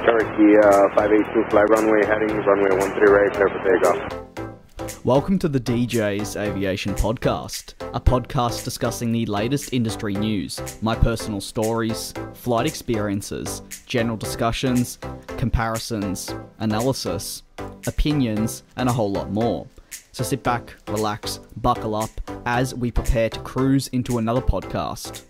Turkey 582 flag runway heading runway 13 right, clear for takeoff. Welcome to the DJ's Aviation Podcast, a podcast discussing the latest industry news, my personal stories, flight experiences, general discussions, comparisons, analysis, opinions, and a whole lot more. So sit back, relax, buckle up as we prepare to cruise into another podcast.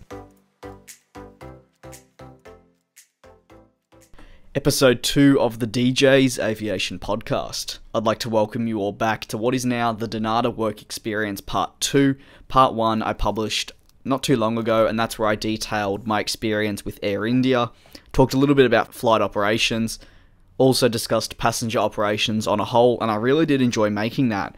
Episode 2 of the DJ's Aviation Podcast. I'd like to welcome you all back to what is now the Donata Work Experience Part 2. Part 1 I published not too long ago, and that's where I detailed my experience with Air India, talked a little bit about flight operations, also discussed passenger operations on a whole, and I really did enjoy making that.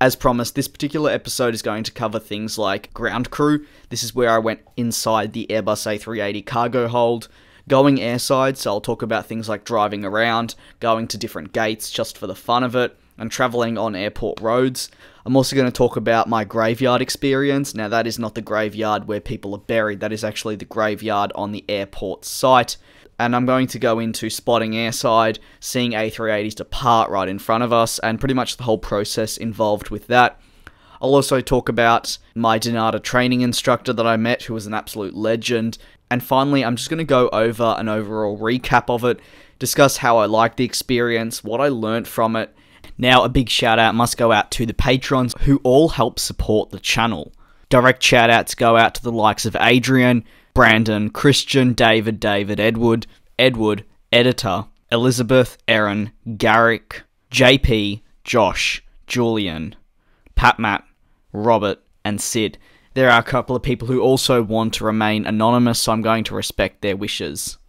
As promised, this particular episode is going to cover things like ground crew. This is where I went inside the Airbus A380 cargo hold, going airside, so I'll talk about things like driving around, going to different gates just for the fun of it, and travelling on airport roads. I'm also going to talk about my graveyard experience. Now that is not the graveyard where people are buried, that is actually the graveyard on the airport site. And I'm going to go into spotting airside, seeing A380s depart right in front of us, and pretty much the whole process involved with that. I'll also talk about my Donata training instructor that I met, who was an absolute legend. And finally, I'm just going to go over an overall recap of it, discuss how I liked the experience, what I learnt from it. Now, a big shout out must go out to the patrons who all help support the channel. Direct shout outs go out to the likes of Adrian, Brandon, Christian, David, Edward, Edyta, Elizabeth, Erynn, Garrick, JP, Josh, Julian, Pat, Robert, and Sid. There are a couple of people who also want to remain anonymous, so I'm going to respect their wishes.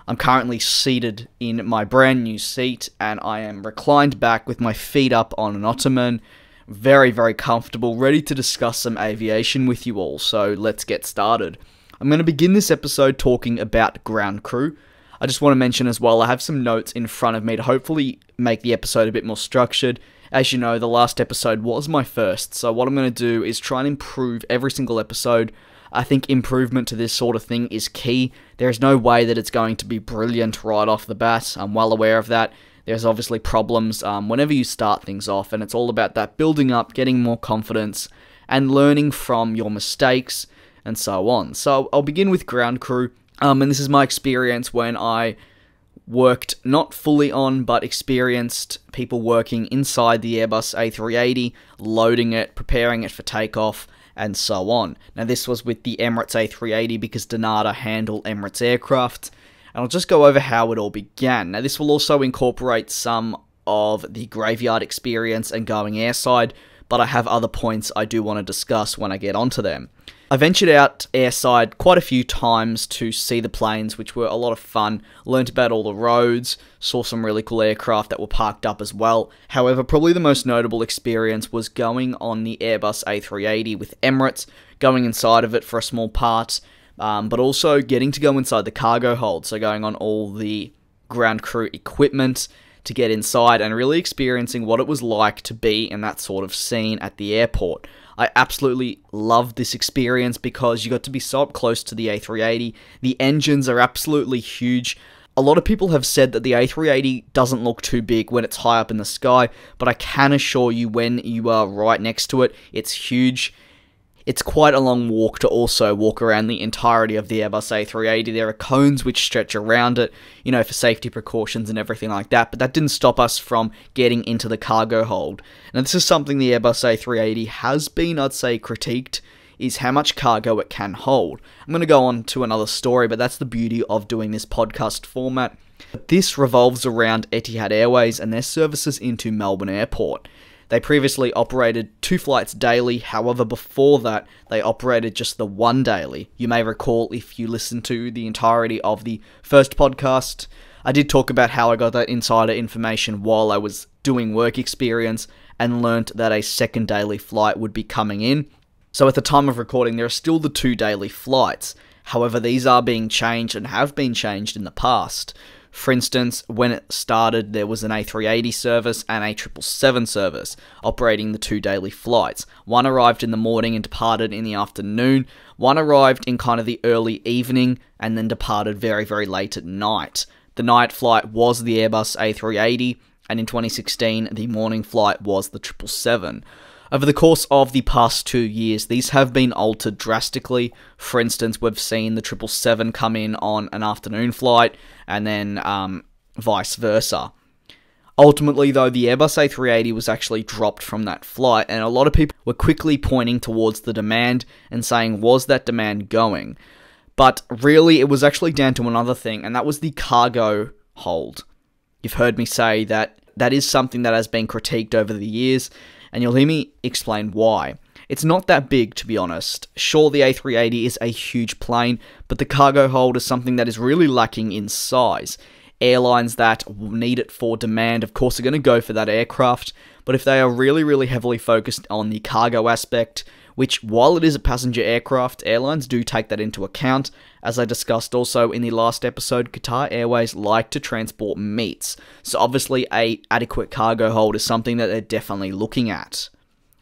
I'm currently seated in my brand new seat, and I am reclined back with my feet up on an ottoman. Very, very comfortable, ready to discuss some aviation with you all, so let's get started. I'm going to begin this episode talking about ground crew. I just want to mention as well, I have some notes in front of me to hopefully make the episode a bit more structured. As you know, the last episode was my first, so what I'm going to do is try and improve every single episode. I think improvement to this sort of thing is key. There's no way that it's going to be brilliant right off the bat. I'm well aware of that. There's obviously problems whenever you start things off, and it's all about that building up, getting more confidence, and learning from your mistakes, and so on. So I'll begin with ground crew, and this is my experience when I worked not fully on, but experienced people working inside the Airbus A380, loading it, preparing it for takeoff, and so on. Now this was with the Emirates A380 because Donata handle Emirates aircraft, and I'll just go over how it all began. Now this will also incorporate some of the graveyard experience and going airside, but I have other points I do want to discuss when I get onto them. I ventured out airside quite a few times to see the planes, which were a lot of fun, learnt about all the roads, saw some really cool aircraft that were parked up as well. However, probably the most notable experience was going on the Airbus A380 with Emirates, going inside of it for a small part, but also getting to go inside the cargo hold, so going on all the ground crew equipment to get inside and really experiencing what it was like to be in that sort of scene at the airport. I absolutely loved this experience because you got to be so up close to the A380. The engines are absolutely huge. A lot of people have said that the A380 doesn't look too big when it's high up in the sky, but I can assure you when you are right next to it, it's huge. It's quite a long walk to also walk around the entirety of the Airbus A380. There are cones which stretch around it, you know, for safety precautions and everything like that, but that didn't stop us from getting into the cargo hold. Now, this is something the Airbus A380 has been, I'd say, critiqued, is how much cargo it can hold. I'm going to go on to another story, but that's the beauty of doing this podcast format. This revolves around Etihad Airways and their services into Melbourne Airport. They previously operated 2 flights daily, however before that they operated just the 1 daily. You may recall if you listened to the entirety of the first podcast, I did talk about how I got that insider information while I was doing work experience and learnt that a 2nd daily flight would be coming in. So at the time of recording there are still the 2 daily flights, however these are being changed and have been changed in the past. For instance, when it started, there was an A380 service and a 777 service, operating the 2 daily flights. One arrived in the morning and departed in the afternoon. One arrived in kind of the early evening and then departed very, very late at night. The night flight was the Airbus A380, and in 2016, the morning flight was the 777. Over the course of the past 2 years, these have been altered drastically. For instance, we've seen the 777 come in on an afternoon flight, and then vice versa. Ultimately, though, the Airbus A380 was actually dropped from that flight, and a lot of people were quickly pointing towards the demand and saying, was that demand going? But really, it was actually down to another thing, and that was the cargo hold. You've heard me say that that is something that has been critiqued over the years, and you'll hear me explain why. It's not that big, to be honest. Sure, the A380 is a huge plane, but the cargo hold is something that is really lacking in size. Airlines that need it for demand, of course, are going to go for that aircraft, but if they are really, really heavily focused on the cargo aspect, which, while it is a passenger aircraft, airlines do take that into account. As I discussed also in the last episode, Qatar Airways like to transport meats, so obviously a adequate cargo hold is something that they're definitely looking at.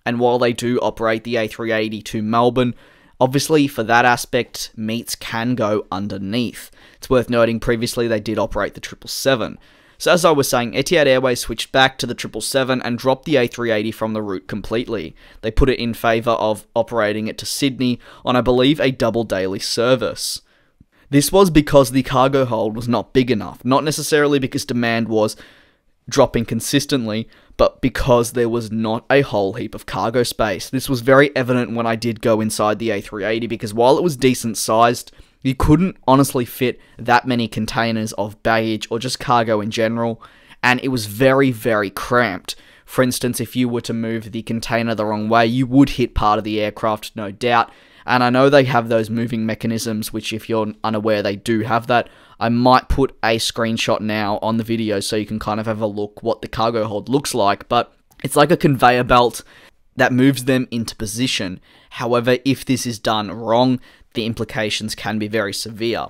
And while they do operate the A380 to Melbourne, obviously for that aspect, meats can go underneath. It's worth noting previously they did operate the 777. So as I was saying, Etihad Airways switched back to the 777 and dropped the A380 from the route completely. They put it in favour of operating it to Sydney on, I believe, a double daily service. This was because the cargo hold was not big enough, not necessarily because demand was dropping consistently, but because there was not a whole heap of cargo space. This was very evident when I did go inside the A380, because while it was decent sized, you couldn't honestly fit that many containers of baggage or just cargo in general, and it was very, very cramped. For instance, if you were to move the container the wrong way, you would hit part of the aircraft, no doubt. And I know they have those moving mechanisms, which if you're unaware, they do have that. I might put a screenshot now on the video so you can kind of have a look what the cargo hold looks like, but it's like a conveyor belt that moves them into position. However, if this is done wrong, the implications can be very severe.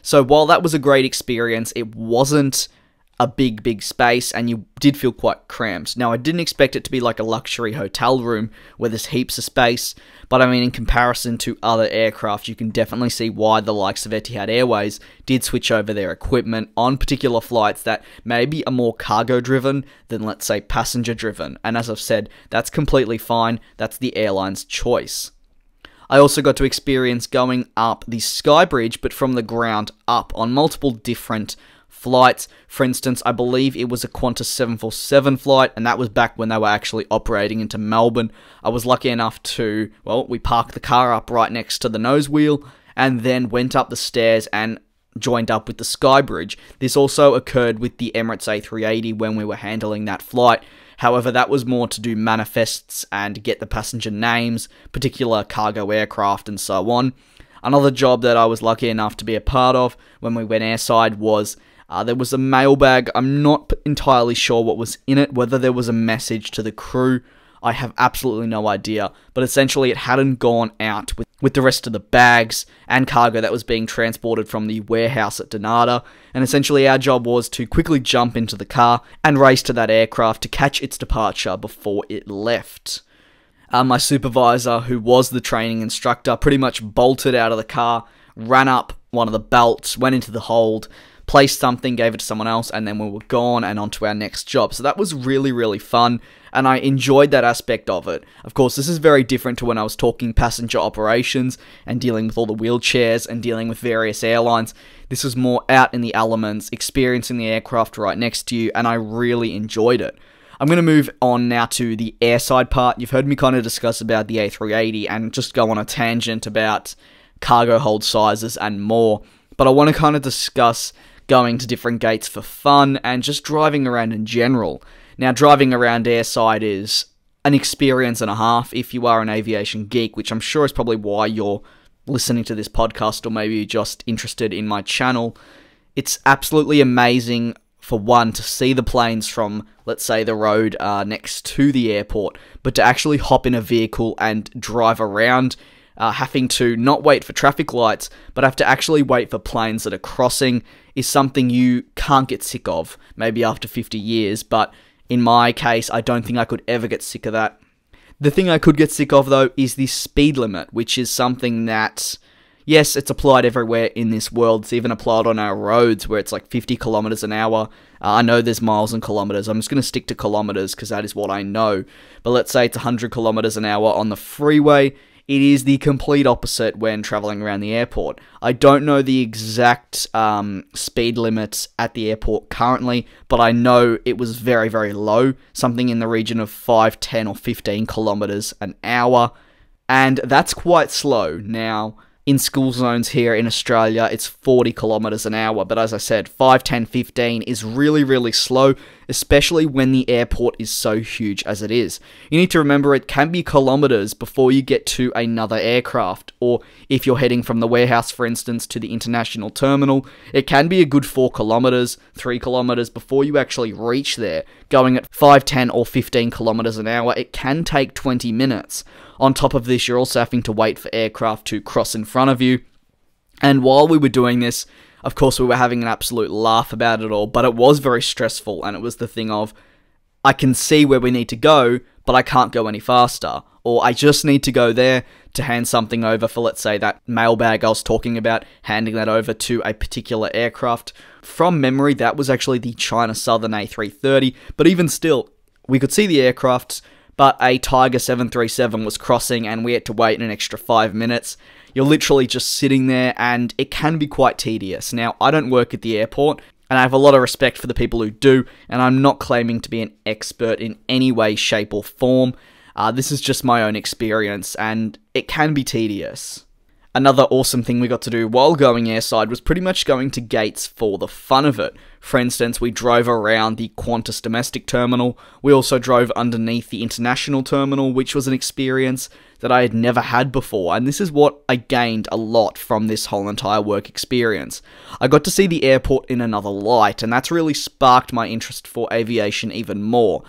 So while that was a great experience, it wasn't a big space, and you did feel quite cramped. Now, I didn't expect it to be like a luxury hotel room where there's heaps of space, but I mean, in comparison to other aircraft, you can definitely see why the likes of Etihad Airways did switch over their equipment on particular flights that maybe are more cargo-driven than, let's say, passenger-driven. And as I've said, that's completely fine. That's the airline's choice. I also got to experience going up the Sky Bridge, but from the ground up on multiple different flights. For instance, I believe it was a Qantas 747 flight, and that was back when they were actually operating into Melbourne. I was lucky enough to, well, we parked the car up right next to the nose wheel, and then went up the stairs and joined up with the Sky Bridge. This also occurred with the Emirates A380 when we were handling that flight. However, that was more to do manifests and get the passenger names, particular cargo aircraft, and so on. Another job that I was lucky enough to be a part of when we went airside was there was a mailbag. I'm not entirely sure what was in it, whether there was a message to the crew. I have absolutely no idea, but essentially it hadn't gone out with the rest of the bags and cargo that was being transported from the warehouse at Grenada, and essentially our job was to quickly jump into the car and race to that aircraft to catch its departure before it left. My supervisor, who was the training instructor, pretty much bolted out of the car, ran up one of the belts, went into the hold, placed something, gave it to someone else, and then we were gone and on to our next job. So that was really, really fun, and I enjoyed that aspect of it. Of course, this is very different to when I was talking passenger operations and dealing with all the wheelchairs and dealing with various airlines. This was more out in the elements, experiencing the aircraft right next to you, and I really enjoyed it. I'm going to move on now to the airside part. You've heard me kind of discuss about the A380 and just go on a tangent about cargo hold sizes and more, but I want to kind of discuss going to different gates for fun and just driving around in general. Now, driving around airside is an experience and a half if you are an aviation geek, which I'm sure is probably why you're listening to this podcast, or maybe you're just interested in my channel. It's absolutely amazing, for one, to see the planes from, let's say, the road next to the airport, but to actually hop in a vehicle and drive around, having to not wait for traffic lights, but have to actually wait for planes that are crossing, is something you can't get sick of, maybe after 50 years, but in my case, I don't think I could ever get sick of that. The thing I could get sick of, though, is the speed limit, which is something that, Yes, it's applied everywhere in this world. It's even applied on our roads where it's like 50 kilometers an hour. I know there's miles and kilometers. I'm just going to stick to kilometers because that is what I know. But let's say it's 100 kilometers an hour on the freeway. It is the complete opposite when traveling around the airport. I don't know the exact speed limits at the airport currently, but I know it was very, very low. Something in the region of 5, 10, or 15 kilometers an hour. And that's quite slow. Now, in school zones here in Australia, it's 40 kilometers an hour. But as I said, 5, 10, 15 is really, really slow, especially when the airport is so huge as it is. You need to remember it can be kilometers before you get to another aircraft. Or if you're heading from the warehouse, for instance, to the international terminal, it can be a good 4 kilometers, 3 kilometers before you actually reach there. Going at 5, 10, or 15 kilometers an hour, it can take 20 minutes. On top of this, you're also having to wait for aircraft to cross in front of you. And while we were doing this, of course, we were having an absolute laugh about it all, but it was very stressful, and it was the thing of, I can see where we need to go, but I can't go any faster. Or I just need to go there to hand something over for, let's say, that mailbag I was talking about, handing that over to a particular aircraft. From memory, that was actually the China Southern A330, but even still, we could see the aircrafts, but a Tiger 737 was crossing and we had to wait an extra 5 minutes. You're literally just sitting there and it can be quite tedious. Now, I don't work at the airport and I have a lot of respect for the people who do, and I'm not claiming to be an expert in any way, shape or form. This is just my own experience and it can be tedious. Another awesome thing we got to do while going airside was pretty much going to gates for the fun of it. For instance, we drove around the Qantas domestic terminal. We also drove underneath the international terminal, which was an experience that I had never had before. And this is what I gained a lot from this whole entire work experience. I got to see the airport in another light, and that's really sparked my interest for aviation even more.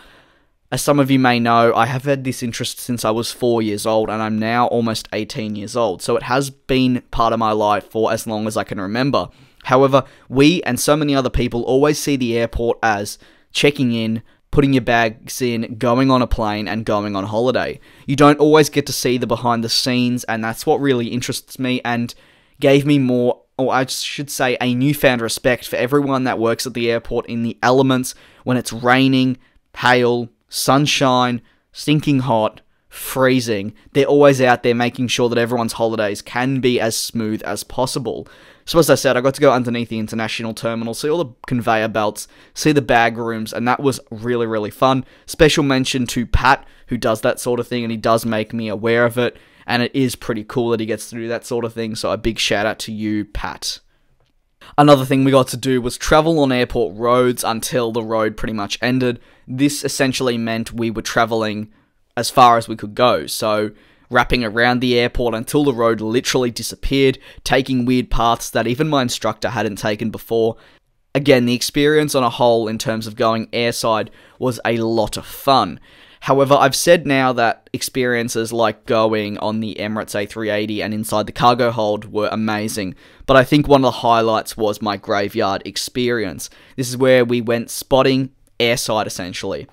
As some of you may know, I have had this interest since I was 4 years old, and I'm now almost 18 years old, so it has been part of my life for as long as I can remember. However, we and so many other people always see the airport as checking in, putting your bags in, going on a plane, and going on holiday. You don't always get to see the behind the scenes, and that's what really interests me and gave me more, or I should say, a newfound respect for everyone that works at the airport in the elements when it's raining, hail, sunshine, stinking hot, freezing. They're always out there making sure that everyone's holidays can be as smooth as possible. So as I said, I got to go underneath the international terminal, see all the conveyor belts, see the bag rooms, and that was really, really fun. Special mention to Pat, who does that sort of thing, and he does make me aware of it, and it is pretty cool that he gets to do that sort of thing, so a big shout out to you, Pat. Another thing we got to do was travel on airport roads until the road pretty much ended. This essentially meant we were traveling as far as we could go, so wrapping around the airport until the road literally disappeared, taking weird paths that even my instructor hadn't taken before. Again, the experience on a whole in terms of going airside was a lot of fun. However, I've said now that experiences like going on the Emirates A380 and inside the cargo hold were amazing, but I think one of the highlights was my graveyard experience. This is where we went spotting airside, essentially.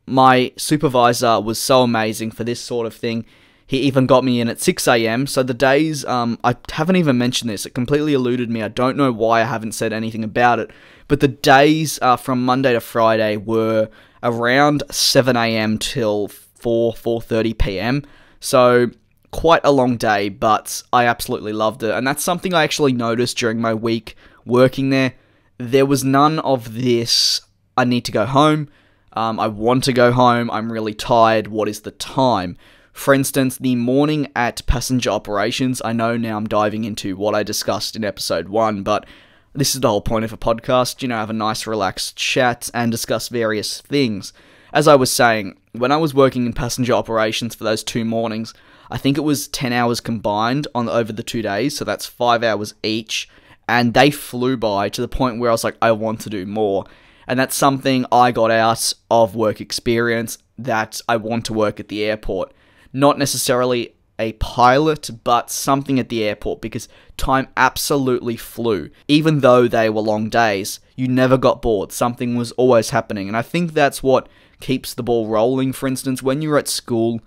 My supervisor was so amazing for this sort of thing. He even got me in at 6 AM, so the days, I haven't even mentioned this, it completely eluded me, I don't know why I haven't said anything about it, but the days from Monday to Friday were around 7 AM till 4:30 PM, so quite a long day, but I absolutely loved it, and that's something I actually noticed during my week working there. There was none of this, I need to go home, I want to go home, I'm really tired, what is the time? For instance, the morning at passenger operations, I know now I'm diving into what I discussed in episode 1, but this is the whole point of a podcast, you know, have a nice relaxed chat and discuss various things. As I was saying, when I was working in passenger operations for those 2 mornings, I think it was 10 hours combined over the 2 days, so that's 5 hours each, and they flew by to the point where I was like, I want to do more. And that's something I got out of work experience, that I want to work at the airport. Not necessarily a pilot, but something at the airport, because time absolutely flew. Even though they were long days, you never got bored. Something was always happening, and I think that's what keeps the ball rolling. For instance, when you're at school,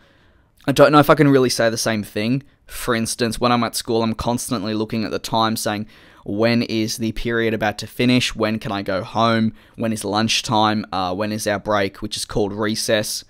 I don't know if I can really say the same thing, For instance, when I'm at school, I'm constantly looking at the time saying, when is the period about to finish? When can I go home? When is lunchtime? When is our break, which is called recess?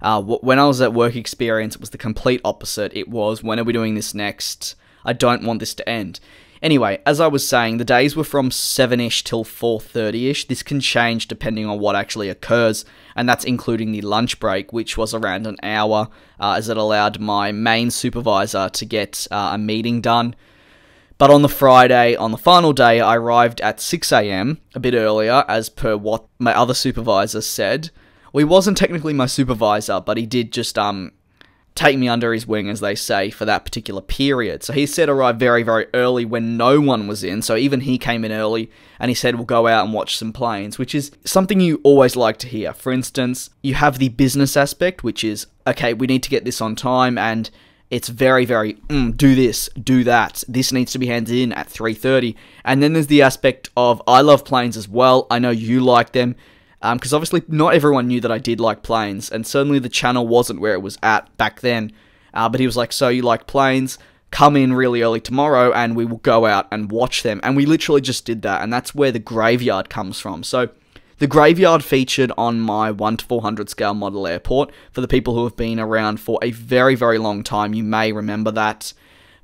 When I was at work experience, it was the complete opposite. It was, when are we doing this next? I don't want this to end. Anyway, as I was saying, the days were from 7-ish till 4:30-ish. This can change depending on what actually occurs, and that's including the lunch break, which was around an hour, as it allowed my main supervisor to get a meeting done. But on the Friday, on the final day, I arrived at 6 AM, a bit earlier, as per what my other supervisor said. Well, he wasn't technically my supervisor, but he did just take me under his wing, as they say, for that particular period. So he said arrive very, very early when no one was in, so even he came in early, and he said we'll go out and watch some planes, which is something you always like to hear. For instance, you have the business aspect, which is, okay, we need to get this on time, and it's very, very, do this, do that, this needs to be handed in at 3:30, and then there's the aspect of, I love planes as well, I know you like them, because obviously not everyone knew that I did like planes, and certainly the channel wasn't where it was at back then, but he was like, so you like planes, come in really early tomorrow and we will go out and watch them, and we literally just did that, and that's where the graveyard comes from. So the graveyard featured on my 1:400 scale model airport. For the people who have been around for a very, very long time, you may remember that.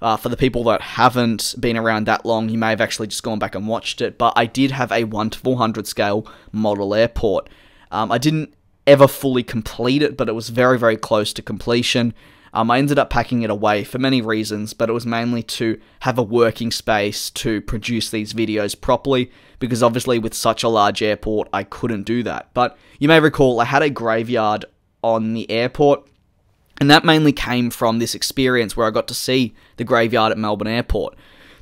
For the people that haven't been around that long, you may have actually just gone back and watched it, but I did have a 1:400 scale model airport. I didn't ever fully complete it, but it was very, very close to completion. I ended up packing it away for many reasons, but it was mainly to have a working space to produce these videos properly, because obviously with such a large airport, I couldn't do that. But you may recall I had a graveyard on the airport, and that mainly came from this experience where I got to see the graveyard at Melbourne Airport.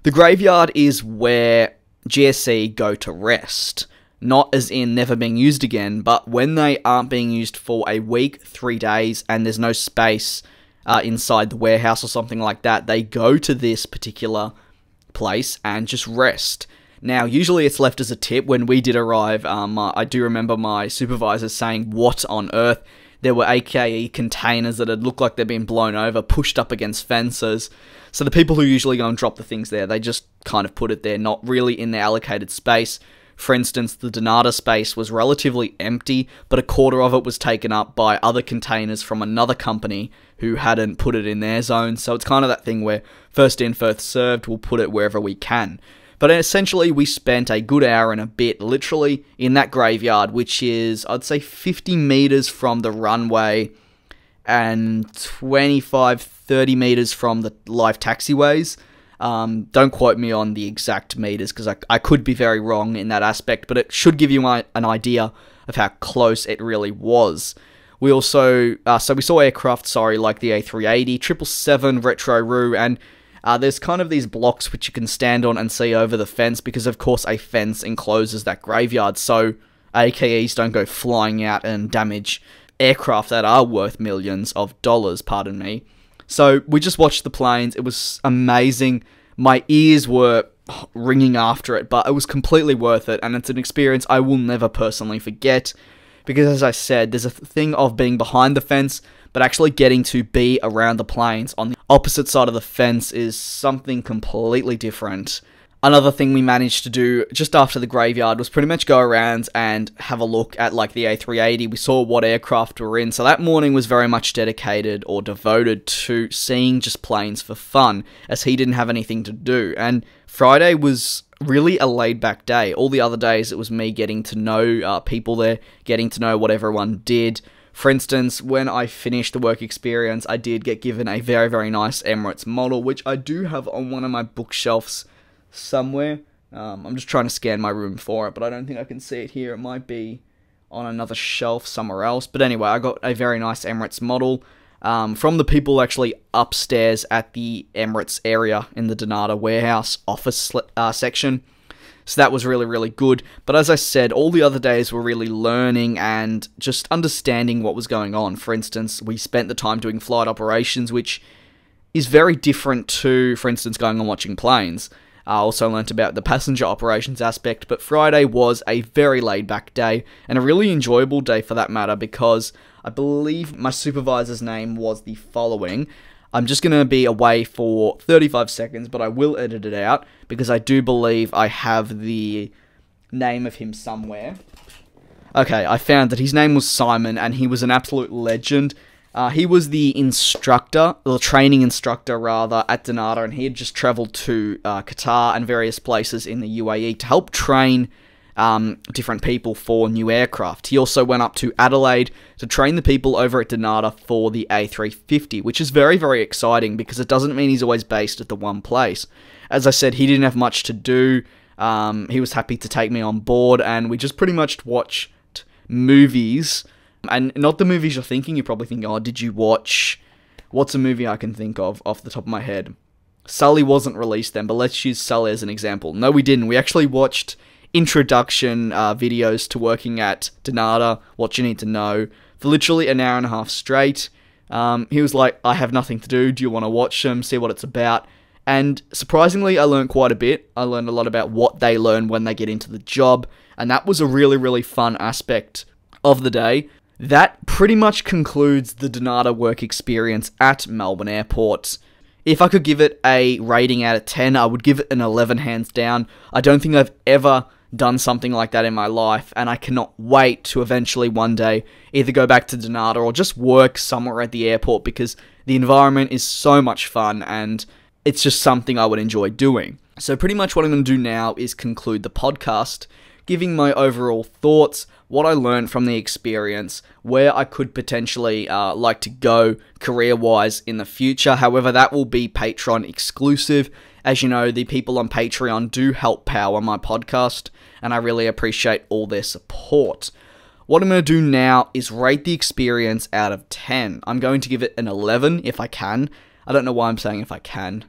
The graveyard is where GSC go to rest. Not as in never being used again, but when they aren't being used for a week, 3 days, and there's no space inside the warehouse or something like that, they go to this particular place and just rest. Now, usually it's left as a tip. When we did arrive, I do remember my supervisor saying, what on earth? There were AKE containers that had looked like they'd been blown over, pushed up against fences. So the people who usually go and drop the things there, they just kind of put it there, not really in the allocated space. For instance, the Donata space was relatively empty, but a quarter of it was taken up by other containers from another company who hadn't put it in their zone. So it's kind of that thing where first in, first served, we'll put it wherever we can. But essentially, we spent a good hour and a bit literally in that graveyard, which is, I'd say, 50 meters from the runway and 25, 30 meters from the live taxiways. Don't quote me on the exact meters, because I could be very wrong in that aspect, but it should give you an idea of how close it really was. We also, we saw aircraft, like the A380, 777, Retro Roo, and there's kind of these blocks which you can stand on and see over the fence, because of course a fence encloses that graveyard, so AKEs don't go flying out and damage aircraft that are worth millions of dollars, pardon me. So we just watched the planes. It was amazing. My ears were ringing after it, but it was completely worth it, and it's an experience I will never personally forget, because as I said, there's a thing of being behind the fence, but actually getting to be around the planes on the opposite side of the fence is something completely different. Another thing we managed to do just after the graveyard was pretty much go around and have a look at like the A380. We saw what aircraft were in, so that morning was very much dedicated or devoted to seeing just planes for fun, as he didn't have anything to do. And Friday was really a laid-back day. All the other days it was me getting to know people there, getting to know what everyone did. For instance, when I finished the work experience, I did get given a very, very nice Emirates model, which I do have on one of my bookshelves somewhere. I'm just trying to scan my room for it, but I don't think I can see it here. It might be on another shelf somewhere else. But anyway, I got a very nice Emirates model from the people actually upstairs at the Emirates area in the Donata warehouse office section. So that was really, really good. But as I said, all the other days were really learning and just understanding what was going on. For instance, we spent the time doing flight operations, which is very different to, for instance, going and watching planes. I also learnt about the passenger operations aspect, but Friday was a very laid-back day, and a really enjoyable day for that matter, because I believe my supervisor's name was the following. I'm just going to be away for 35 seconds, but I will edit it out because I do believe I have the name of him somewhere. Okay, I found that his name was Simon, and he was an absolute legend. He was the instructor, or training instructor rather, at Donata, and he had just travelled to Qatar and various places in the UAE to help train different people for new aircraft. He also went up to Adelaide to train the people over at Donata for the A350, which is very, very exciting because it doesn't mean he's always based at the one place. As I said, he didn't have much to do. He was happy to take me on board, and we just pretty much watched movies, and not the movies you're thinking. You're probably thinking, oh, did you watch... What's a movie I can think of off the top of my head? Sully wasn't released then, but let's use Sully as an example. No, we didn't. We actually watched introduction videos to working at Donata, What You Need to Know, for literally an hour and a half straight. He was like, I have nothing to do. Do you want to watch them? See what it's about? And surprisingly, I learned quite a bit. I learned a lot about what they learn when they get into the job, and that was a really, really fun aspect of the day. That pretty much concludes the Donata work experience at Melbourne Airport. If I could give it a rating out of 10, I would give it an 11 hands down. I don't think I've ever done something like that in my life, and I cannot wait to eventually one day either go back to Donata or just work somewhere at the airport, because the environment is so much fun and it's just something I would enjoy doing. So pretty much what I'm going to do now is conclude the podcast, giving my overall thoughts, what I learned from the experience, where I could potentially like to go career-wise in the future. However, that will be Patreon exclusive. As you know, the people on Patreon do help power my podcast, and I really appreciate all their support. What I'm going to do now is rate the experience out of 10. I'm going to give it an 11 if I can. I don't know why I'm saying if I can.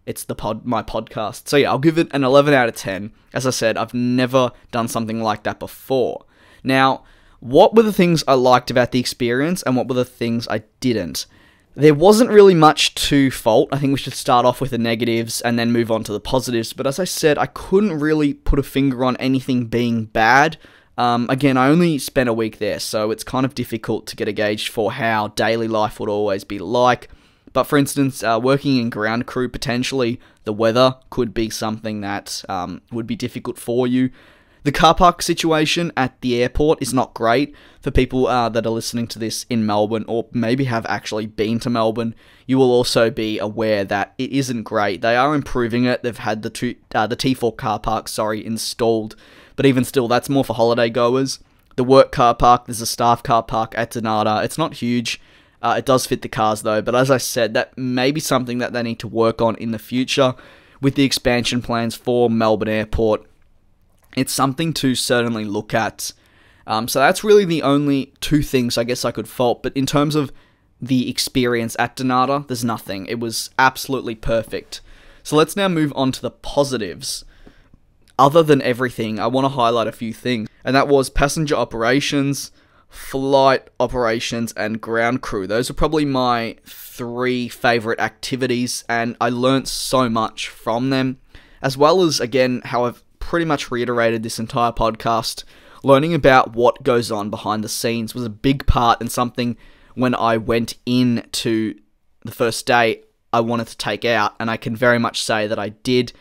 It's my podcast. So yeah, I'll give it an 11 out of 10. As I said, I've never done something like that before. Now, what were the things I liked about the experience, and what were the things I didn't? There wasn't really much to fault. I think we should start off with the negatives and then move on to the positives. But as I said, I couldn't really put a finger on anything being bad. Again, I only spent a week there, so it's kind of difficult to get a gauge for how daily life would always be like. But for instance, working in ground crew, potentially the weather could be something that would be difficult for you. The car park situation at the airport is not great. For people that are listening to this in Melbourne, or maybe have actually been to Melbourne, you will also be aware that it isn't great. They are improving it. They've had the T4 car park, installed. But even still, that's more for holiday goers. The work car park, there's a staff car park at Donata. It's not huge. It does fit the cars though, but as I said, that may be something that they need to work on in the future with the expansion plans for Melbourne Airport. It's something to certainly look at. So that's really the only two things I guess I could fault, but in terms of the experience at Donata, there's nothing. It was absolutely perfect. So let's now move on to the positives. Other than everything, I want to highlight a few things, and that was passenger operations, flight operations, and ground crew. Those are probably my three favourite activities, and I learnt so much from them, as well as, again, how I've pretty much reiterated this entire podcast, learning about what goes on behind the scenes was a big part, and something when I went in to the first day I wanted to take out, and I can very much say that I did.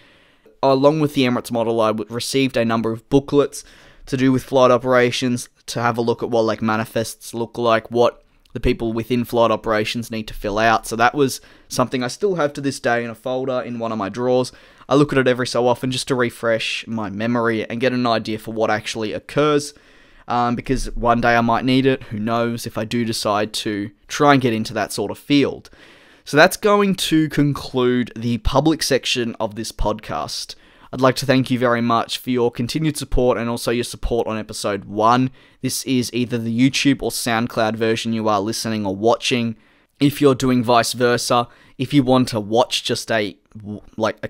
Along with the Emirates model, I received a number of booklets to do with flight operations, to have a look at what manifests look like, what the people within flight operations need to fill out. So that was something I still have to this day in a folder in one of my drawers. I look at it every so often just to refresh my memory and get an idea for what actually occurs, because one day I might need it. Who knows, if I do decide to try and get into that sort of field. So that's going to conclude the public section of this podcast. I'd like to thank you very much for your continued support, and also your support on episode 1. This is either the YouTube or SoundCloud version you are listening or watching. If you're doing vice versa, if you want to watch just a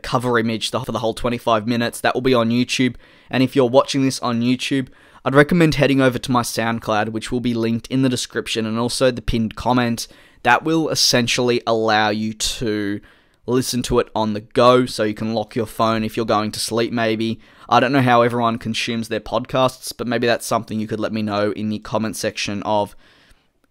cover image for the whole 25 minutes, that will be on YouTube. And if you're watching this on YouTube, I'd recommend heading over to my SoundCloud, which will be linked in the description and also the pinned comment. That will essentially allow you to listen to it on the go, so you can lock your phone if you're going to sleep maybe. I don't know how everyone consumes their podcasts, but maybe that's something you could let me know in the comment section of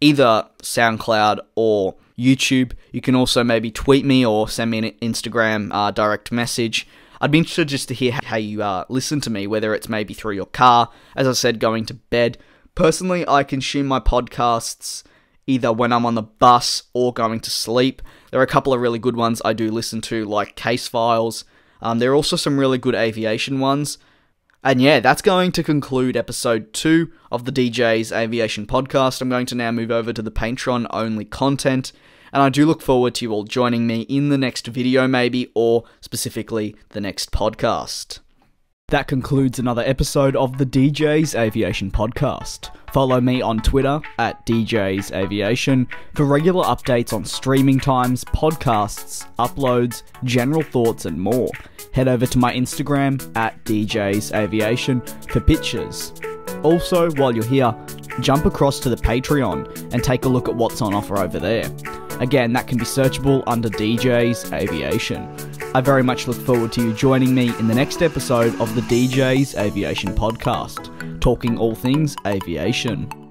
either SoundCloud or YouTube. You can also maybe tweet me or send me an Instagram direct message. I'd be interested just to hear how you listen to me, whether it's maybe through your car, as I said, going to bed. Personally, I consume my podcasts either when I'm on the bus or going to sleep. There are a couple of really good ones I do listen to, like Case Files. There are also some really good aviation ones. And yeah, that's going to conclude episode 2 of the DJ's Aviation podcast. I'm going to now move over to the Patreon-only content, and I do look forward to you all joining me in the next video maybe, or specifically the next podcast. That concludes another episode of the DJ's Aviation podcast. Follow me on Twitter at DJsAviation for regular updates on streaming times, podcasts, uploads, general thoughts and more. Head over to my Instagram at DJsAviation for pictures. Also, while you're here, jump across to the Patreon and take a look at what's on offer over there. Again, that can be searchable under DJ's Aviation. I very much look forward to you joining me in the next episode of the DJ's Aviation podcast, talking all things aviation.